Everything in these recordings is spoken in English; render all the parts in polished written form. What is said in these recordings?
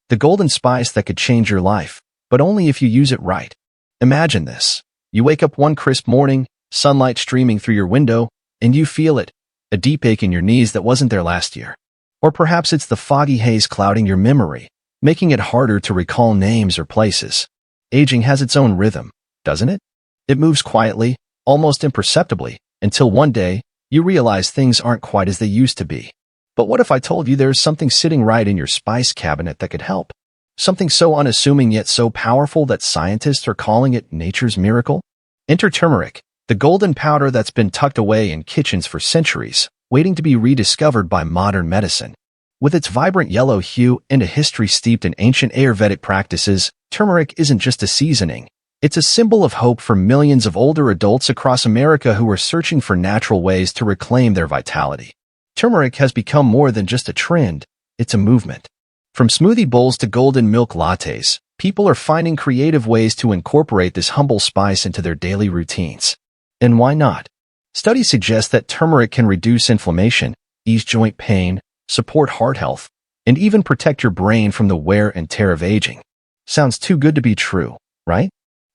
the golden spice that could change your life, but only if you use it right. Imagine this. You wake up one crisp morning, sunlight streaming through your window, and you feel it, a deep ache in your knees that wasn't there last year. Or perhaps it's the foggy haze clouding your memory, making it harder to recall names or places. Aging has its own rhythm, doesn't it? It moves quietly, almost imperceptibly, until one day, you realize things aren't quite as they used to be. But what if I told you there's something sitting right in your spice cabinet that could help? Something so unassuming yet so powerful that scientists are calling it nature's miracle? Enter turmeric, the golden powder that's been tucked away in kitchens for centuries, waiting to be rediscovered by modern medicine. With its vibrant yellow hue and a history steeped in ancient Ayurvedic practices, turmeric isn't just a seasoning. It's a symbol of hope for millions of older adults across America who are searching for natural ways to reclaim their vitality. Turmeric has become more than just a trend, it's a movement. From smoothie bowls to golden milk lattes, people are finding creative ways to incorporate this humble spice into their daily routines. And why not? Studies suggest that turmeric can reduce inflammation, ease joint pain, support heart health, and even protect your brain from the wear and tear of aging. Sounds too good to be true, right?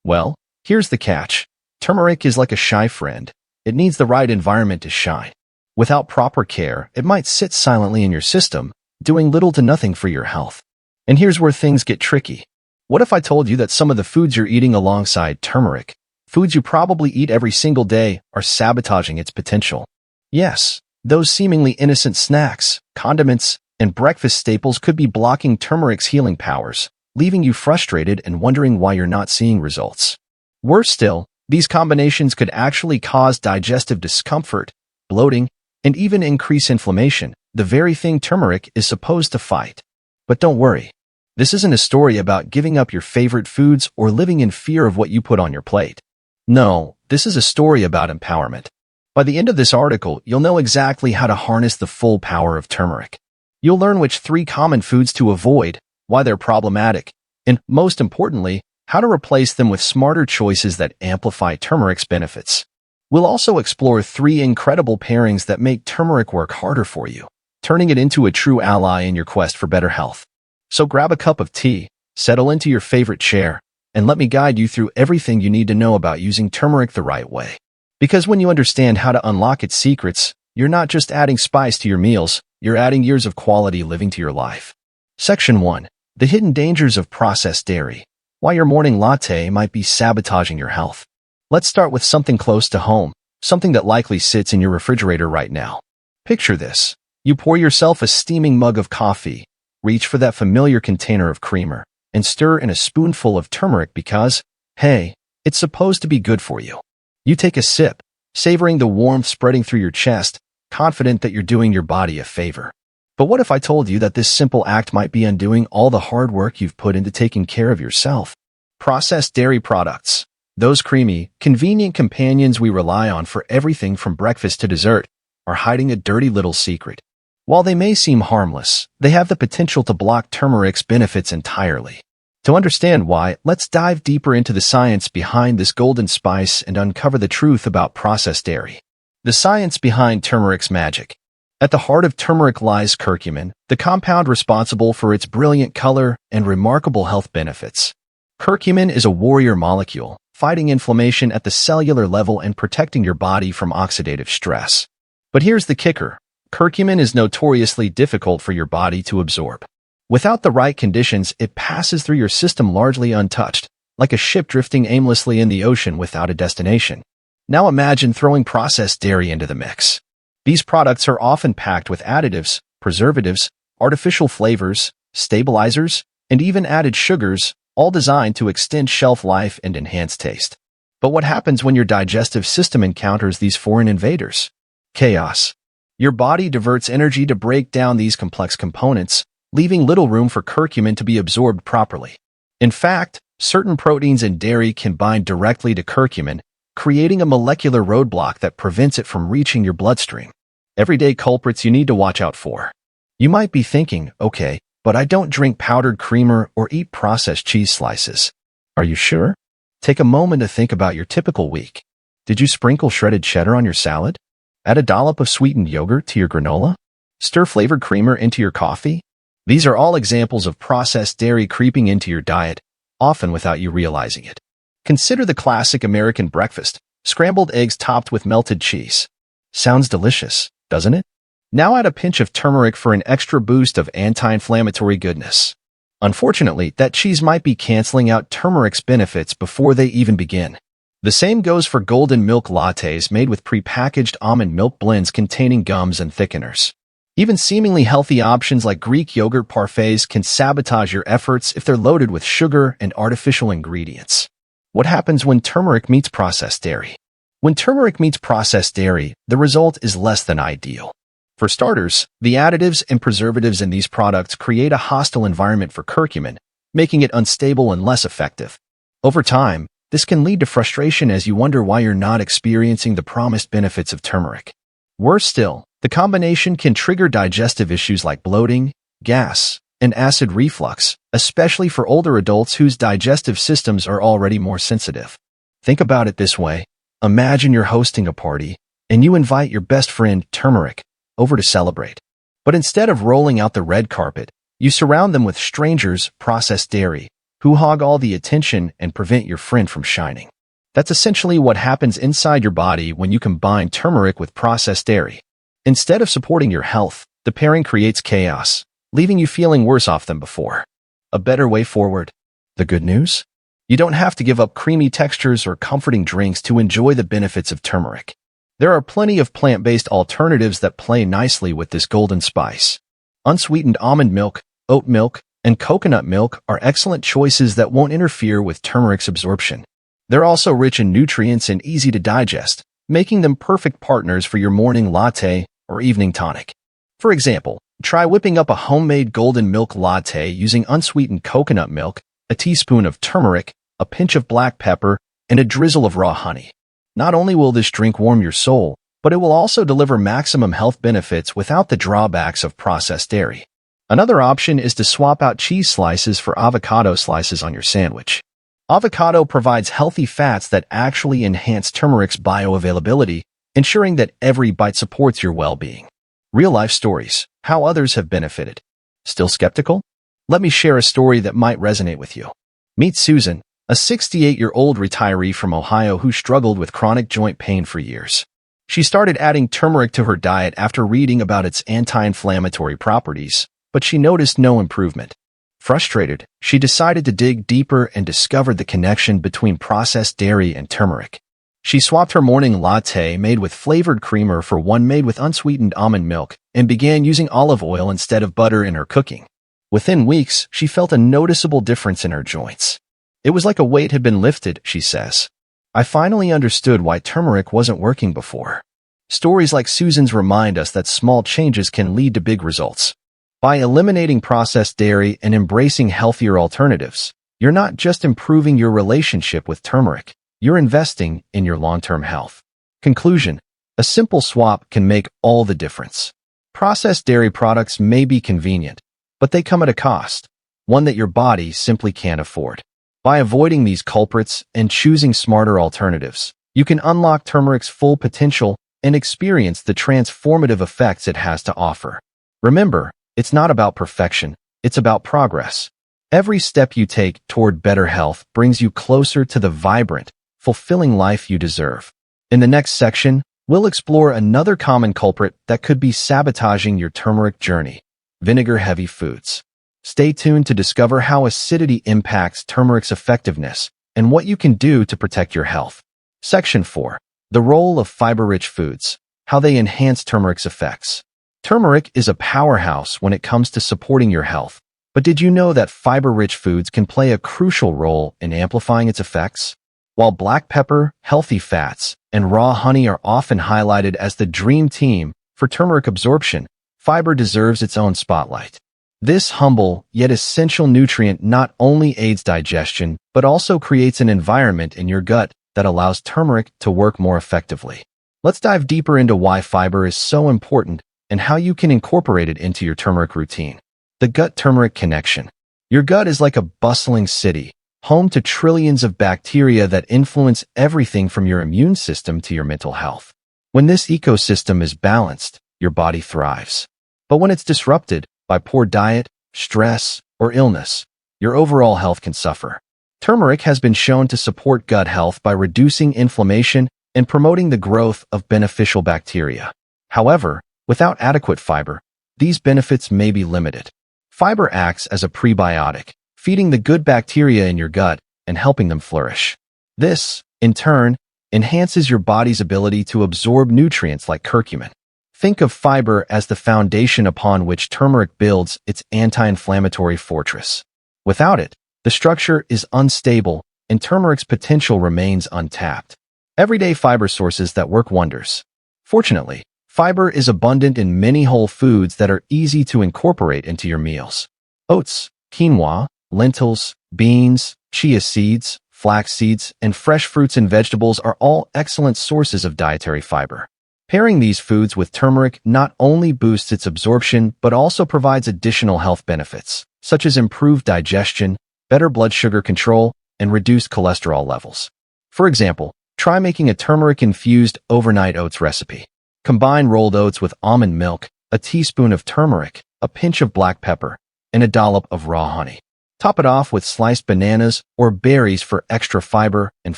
Well, here's the catch. Turmeric is like a shy friend. It needs the right environment to shine. Without proper care, it might sit silently in your system, doing little to nothing for your health. And here's where things get tricky. What if I told you that some of the foods you're eating alongside turmeric, foods you probably eat every single day, are sabotaging its potential? Yes, those seemingly innocent snacks, condiments, and breakfast staples could be blocking turmeric's healing powers, leaving you frustrated and wondering why you're not seeing results. Worse still, these combinations could actually cause digestive discomfort, bloating, and even increase inflammation, the very thing turmeric is supposed to fight. But don't worry. This isn't a story about giving up your favorite foods or living in fear of what you put on your plate. No, this is a story about empowerment. By the end of this article, you'll know exactly how to harness the full power of turmeric. You'll learn which 3 common foods to avoid, why they're problematic, and, most importantly, how to replace them with smarter choices that amplify turmeric's benefits. We'll also explore 3 incredible pairings that make turmeric work harder for you, turning it into a true ally in your quest for better health. So grab a cup of tea, settle into your favorite chair, and let me guide you through everything you need to know about using turmeric the right way. Because when you understand how to unlock its secrets, you're not just adding spice to your meals, you're adding years of quality living to your life. Section 1. The hidden dangers of processed dairy. Why your morning latte might be sabotaging your health. Let's start with something close to home, something that likely sits in your refrigerator right now. Picture this. You pour yourself a steaming mug of coffee, reach for that familiar container of creamer, and stir in a spoonful of turmeric because, hey, it's supposed to be good for you. You take a sip, savoring the warmth spreading through your chest, confident that you're doing your body a favor. But what if I told you that this simple act might be undoing all the hard work you've put into taking care of yourself? Processed dairy products. Those creamy, convenient companions we rely on for everything from breakfast to dessert, are hiding a dirty little secret. While they may seem harmless, they have the potential to block turmeric's benefits entirely. To understand why, let's dive deeper into the science behind this golden spice and uncover the truth about processed dairy. The science behind turmeric's magic. At the heart of turmeric lies curcumin, the compound responsible for its brilliant color and remarkable health benefits. Curcumin is a warrior molecule, fighting inflammation at the cellular level and protecting your body from oxidative stress. But here's the kicker. Curcumin is notoriously difficult for your body to absorb. Without the right conditions, it passes through your system largely untouched, like a ship drifting aimlessly in the ocean without a destination. Now imagine throwing processed dairy into the mix. These products are often packed with additives, preservatives, artificial flavors, stabilizers, and even added sugars, all designed to extend shelf life and enhance taste. But what happens when your digestive system encounters these foreign invaders? Chaos. Your body diverts energy to break down these complex components, leaving little room for curcumin to be absorbed properly. In fact, certain proteins in dairy can bind directly to curcumin, creating a molecular roadblock that prevents it from reaching your bloodstream. Everyday culprits you need to watch out for. You might be thinking, okay, but I don't drink powdered creamer or eat processed cheese slices. Are you sure? Take a moment to think about your typical week. Did you sprinkle shredded cheddar on your salad? Add a dollop of sweetened yogurt to your granola? Stir flavored creamer into your coffee? These are all examples of processed dairy creeping into your diet, often without you realizing it. Consider the classic American breakfast, scrambled eggs topped with melted cheese. Sounds delicious, doesn't it? Now add a pinch of turmeric for an extra boost of anti-inflammatory goodness. Unfortunately, that cheese might be canceling out turmeric's benefits before they even begin. The same goes for golden milk lattes made with prepackaged almond milk blends containing gums and thickeners. Even seemingly healthy options like Greek yogurt parfaits can sabotage your efforts if they're loaded with sugar and artificial ingredients. What happens when turmeric meets processed dairy? When turmeric meets processed dairy, the result is less than ideal. For starters, the additives and preservatives in these products create a hostile environment for curcumin, making it unstable and less effective. Over time, this can lead to frustration as you wonder why you're not experiencing the promised benefits of turmeric. Worse still, the combination can trigger digestive issues like bloating, gas, and acid reflux, especially for older adults whose digestive systems are already more sensitive. Think about it this way. Imagine you're hosting a party, and you invite your best friend, Turmeric, over to celebrate. But instead of rolling out the red carpet, you surround them with strangers, processed dairy, who hog all the attention and prevent your friend from shining. That's essentially what happens inside your body when you combine turmeric with processed dairy. Instead of supporting your health, the pairing creates chaos, leaving you feeling worse off than before. A better way forward. The good news? You don't have to give up creamy textures or comforting drinks to enjoy the benefits of turmeric. There are plenty of plant-based alternatives that play nicely with this golden spice. Unsweetened almond milk, oat milk, and coconut milk are excellent choices that won't interfere with turmeric's absorption. They're also rich in nutrients and easy to digest, making them perfect partners for your morning latte or evening tonic. For example, try whipping up a homemade golden milk latte using unsweetened coconut milk, a teaspoon of turmeric, a pinch of black pepper, and a drizzle of raw honey. Not only will this drink warm your soul, but it will also deliver maximum health benefits without the drawbacks of processed dairy. Another option is to swap out cheese slices for avocado slices on your sandwich. Avocado provides healthy fats that actually enhance turmeric's bioavailability, ensuring that every bite supports your well-being. Real-life stories, how others have benefited. Still skeptical? Let me share a story that might resonate with you. Meet Susan, a 68-year-old retiree from Ohio who struggled with chronic joint pain for years. She started adding turmeric to her diet after reading about its anti-inflammatory properties, but she noticed no improvement. Frustrated, she decided to dig deeper and discovered the connection between processed dairy and turmeric. She swapped her morning latte made with flavored creamer for one made with unsweetened almond milk and began using olive oil instead of butter in her cooking. Within weeks, she felt a noticeable difference in her joints. It was like a weight had been lifted, she says. I finally understood why turmeric wasn't working before. Stories like Susan's remind us that small changes can lead to big results. By eliminating processed dairy and embracing healthier alternatives, you're not just improving your relationship with turmeric, you're investing in your long-term health. Conclusion: a simple swap can make all the difference. Processed dairy products may be convenient, but they come at a cost, one that your body simply can't afford. By avoiding these culprits and choosing smarter alternatives, you can unlock turmeric's full potential and experience the transformative effects it has to offer. Remember, it's not about perfection, it's about progress. Every step you take toward better health brings you closer to the vibrant, fulfilling life you deserve. In the next section, we'll explore another common culprit that could be sabotaging your turmeric journey: vinegar-heavy foods. Stay tuned to discover how acidity impacts turmeric's effectiveness and what you can do to protect your health. Section 4. The role of fiber-rich foods, how they enhance turmeric's effects. Turmeric is a powerhouse when it comes to supporting your health, but did you know that fiber-rich foods can play a crucial role in amplifying its effects? While black pepper, healthy fats, and raw honey are often highlighted as the dream team for turmeric absorption, fiber deserves its own spotlight. This humble yet essential nutrient not only aids digestion, but also creates an environment in your gut that allows turmeric to work more effectively. Let's dive deeper into why fiber is so important and how you can incorporate it into your turmeric routine. The gut-turmeric connection. Your gut is like a bustling city, home to trillions of bacteria that influence everything from your immune system to your mental health. When this ecosystem is balanced, your body thrives. But when it's disrupted by poor diet, stress, or illness, your overall health can suffer. Turmeric has been shown to support gut health by reducing inflammation and promoting the growth of beneficial bacteria. However, without adequate fiber, these benefits may be limited. Fiber acts as a prebiotic, feeding the good bacteria in your gut and helping them flourish. This, in turn, enhances your body's ability to absorb nutrients like curcumin. Think of fiber as the foundation upon which turmeric builds its anti-inflammatory fortress. Without it, the structure is unstable and turmeric's potential remains untapped. Everyday fiber sources that work wonders. Fortunately, fiber is abundant in many whole foods that are easy to incorporate into your meals. Oats, quinoa, lentils, beans, chia seeds, flax seeds, and fresh fruits and vegetables are all excellent sources of dietary fiber. Pairing these foods with turmeric not only boosts its absorption but also provides additional health benefits, such as improved digestion, better blood sugar control, and reduced cholesterol levels. For example, try making a turmeric-infused overnight oats recipe. Combine rolled oats with almond milk, a teaspoon of turmeric, a pinch of black pepper, and a dollop of raw honey. Top it off with sliced bananas or berries for extra fiber and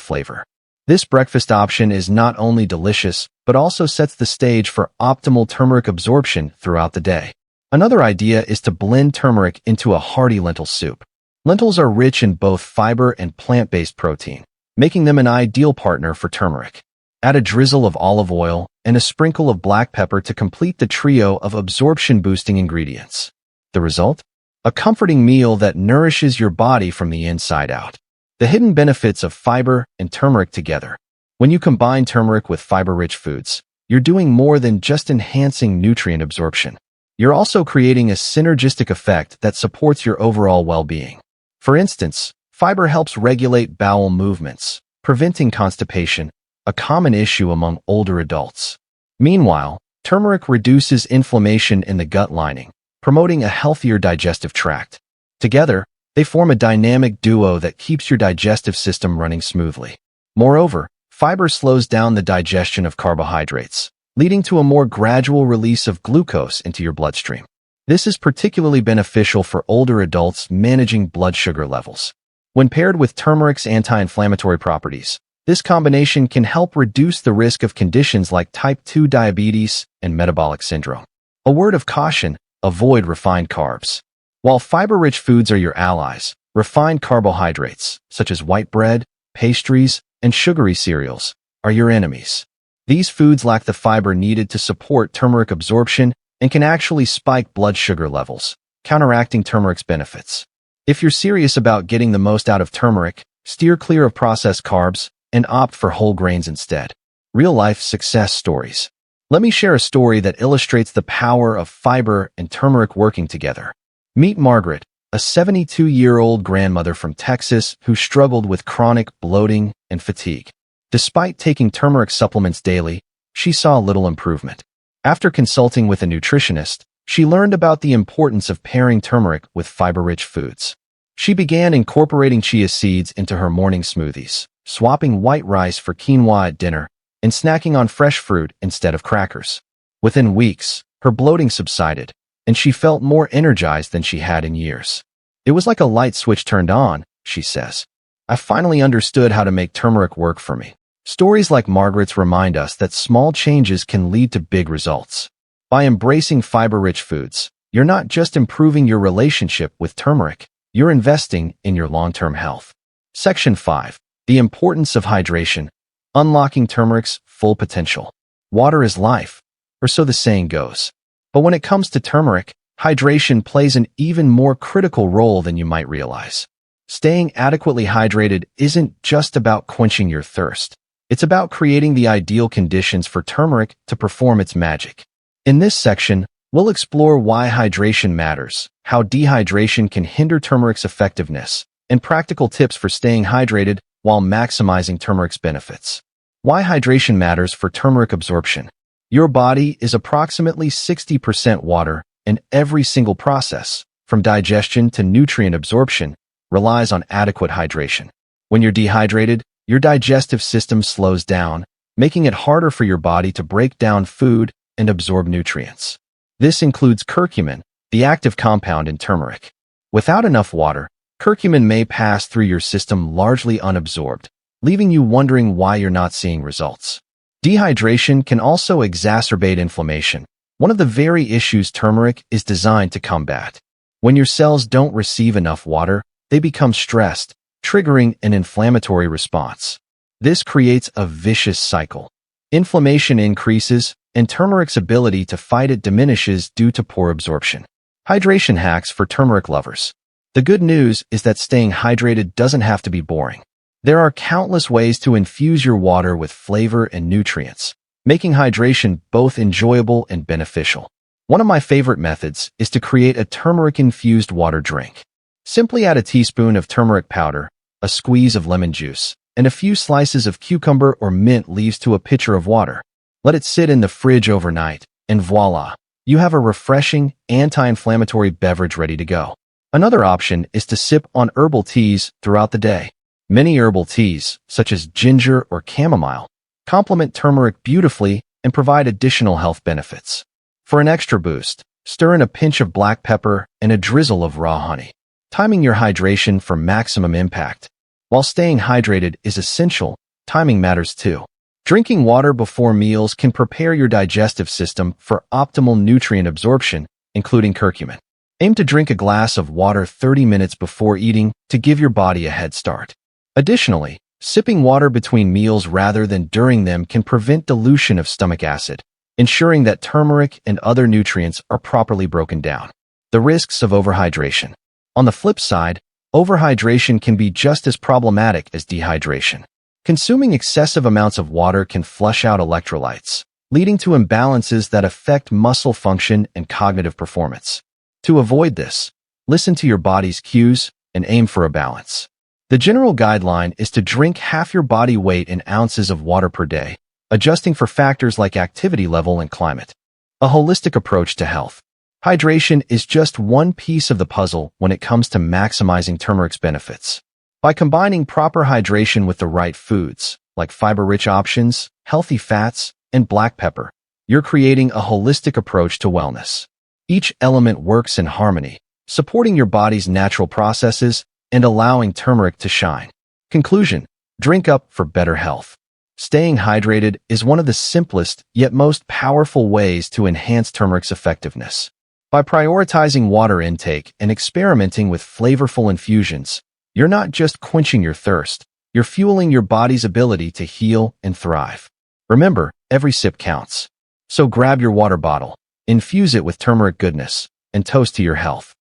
flavor. This breakfast option is not only delicious, but also sets the stage for optimal turmeric absorption throughout the day. Another idea is to blend turmeric into a hearty lentil soup. Lentils are rich in both fiber and plant-based protein, making them an ideal partner for turmeric. Add a drizzle of olive oil and a sprinkle of black pepper to complete the trio of absorption-boosting ingredients. The result? A comforting meal that nourishes your body from the inside out. The hidden benefits of fiber and turmeric together. When you combine turmeric with fiber-rich foods, you're doing more than just enhancing nutrient absorption. You're also creating a synergistic effect that supports your overall well-being. For instance, fiber helps regulate bowel movements, preventing constipation, a common issue among older adults. Meanwhile, turmeric reduces inflammation in the gut lining, promoting a healthier digestive tract. Together, they form a dynamic duo that keeps your digestive system running smoothly. Moreover, fiber slows down the digestion of carbohydrates, leading to a more gradual release of glucose into your bloodstream. This is particularly beneficial for older adults managing blood sugar levels. When paired with turmeric's anti-inflammatory properties, this combination can help reduce the risk of conditions like type 2 diabetes and metabolic syndrome. A word of caution: avoid refined carbs. While fiber-rich foods are your allies, refined carbohydrates, such as white bread, pastries, and sugary cereals, are your enemies. These foods lack the fiber needed to support turmeric absorption and can actually spike blood sugar levels, counteracting turmeric's benefits. If you're serious about getting the most out of turmeric, steer clear of processed carbs and opt for whole grains instead. Real-life success stories. Let me share a story that illustrates the power of fiber and turmeric working together. Meet Margaret, a 72-year-old grandmother from Texas who struggled with chronic bloating and fatigue. Despite taking turmeric supplements daily, she saw little improvement. After consulting with a nutritionist, she learned about the importance of pairing turmeric with fiber-rich foods. She began incorporating chia seeds into her morning smoothies, swapping white rice for quinoa at dinner, and snacking on fresh fruit instead of crackers. Within weeks, her bloating subsided, and she felt more energized than she had in years. It was like a light switch turned on, she says. I finally understood how to make turmeric work for me. Stories like Margaret's remind us that small changes can lead to big results. By embracing fiber-rich foods, you're not just improving your relationship with turmeric, you're investing in your long-term health. Section 5. The importance of hydration. Unlocking turmeric's full potential. Water is life, or so the saying goes. But when it comes to turmeric, hydration plays an even more critical role than you might realize. Staying adequately hydrated isn't just about quenching your thirst. It's about creating the ideal conditions for turmeric to perform its magic. In this section, we'll explore why hydration matters, how dehydration can hinder turmeric's effectiveness, and practical tips for staying hydrated while maximizing turmeric's benefits. Why hydration matters for turmeric absorption. Your body is approximately 60% water, and every single process, from digestion to nutrient absorption, relies on adequate hydration. When you're dehydrated, your digestive system slows down, making it harder for your body to break down food and absorb nutrients. This includes curcumin, the active compound in turmeric. Without enough water, curcumin may pass through your system largely unabsorbed, leaving you wondering why you're not seeing results. Dehydration can also exacerbate inflammation, one of the very issues turmeric is designed to combat. When your cells don't receive enough water, they become stressed, triggering an inflammatory response. This creates a vicious cycle. Inflammation increases, and turmeric's ability to fight it diminishes due to poor absorption. Hydration hacks for turmeric lovers. The good news is that staying hydrated doesn't have to be boring. There are countless ways to infuse your water with flavor and nutrients, making hydration both enjoyable and beneficial. One of my favorite methods is to create a turmeric-infused water drink. Simply add a teaspoon of turmeric powder, a squeeze of lemon juice, and a few slices of cucumber or mint leaves to a pitcher of water. Let it sit in the fridge overnight, and voila, you have a refreshing, anti-inflammatory beverage ready to go. Another option is to sip on herbal teas throughout the day. Many herbal teas, such as ginger or chamomile, complement turmeric beautifully and provide additional health benefits. For an extra boost, stir in a pinch of black pepper and a drizzle of raw honey, timing your hydration for maximum impact. While staying hydrated is essential, timing matters too. Drinking water before meals can prepare your digestive system for optimal nutrient absorption, including curcumin. Aim to drink a glass of water 30 minutes before eating to give your body a head start. Additionally, sipping water between meals rather than during them can prevent dilution of stomach acid, ensuring that turmeric and other nutrients are properly broken down. The risks of overhydration. On the flip side, overhydration can be just as problematic as dehydration. Consuming excessive amounts of water can flush out electrolytes, leading to imbalances that affect muscle function and cognitive performance. To avoid this, listen to your body's cues and aim for a balance. The general guideline is to drink half your body weight in ounces of water per day, adjusting for factors like activity level and climate. A holistic approach to health. Hydration is just one piece of the puzzle when it comes to maximizing turmeric's benefits. By combining proper hydration with the right foods, like fiber-rich options, healthy fats, and black pepper, you're creating a holistic approach to wellness. Each element works in harmony, supporting your body's natural processes and allowing turmeric to shine. Conclusion: drink up for better health. Staying hydrated is one of the simplest yet most powerful ways to enhance turmeric's effectiveness. By prioritizing water intake and experimenting with flavorful infusions, you're not just quenching your thirst, you're fueling your body's ability to heal and thrive. Remember, every sip counts. So grab your water bottle, infuse it with turmeric goodness, and toast to your health.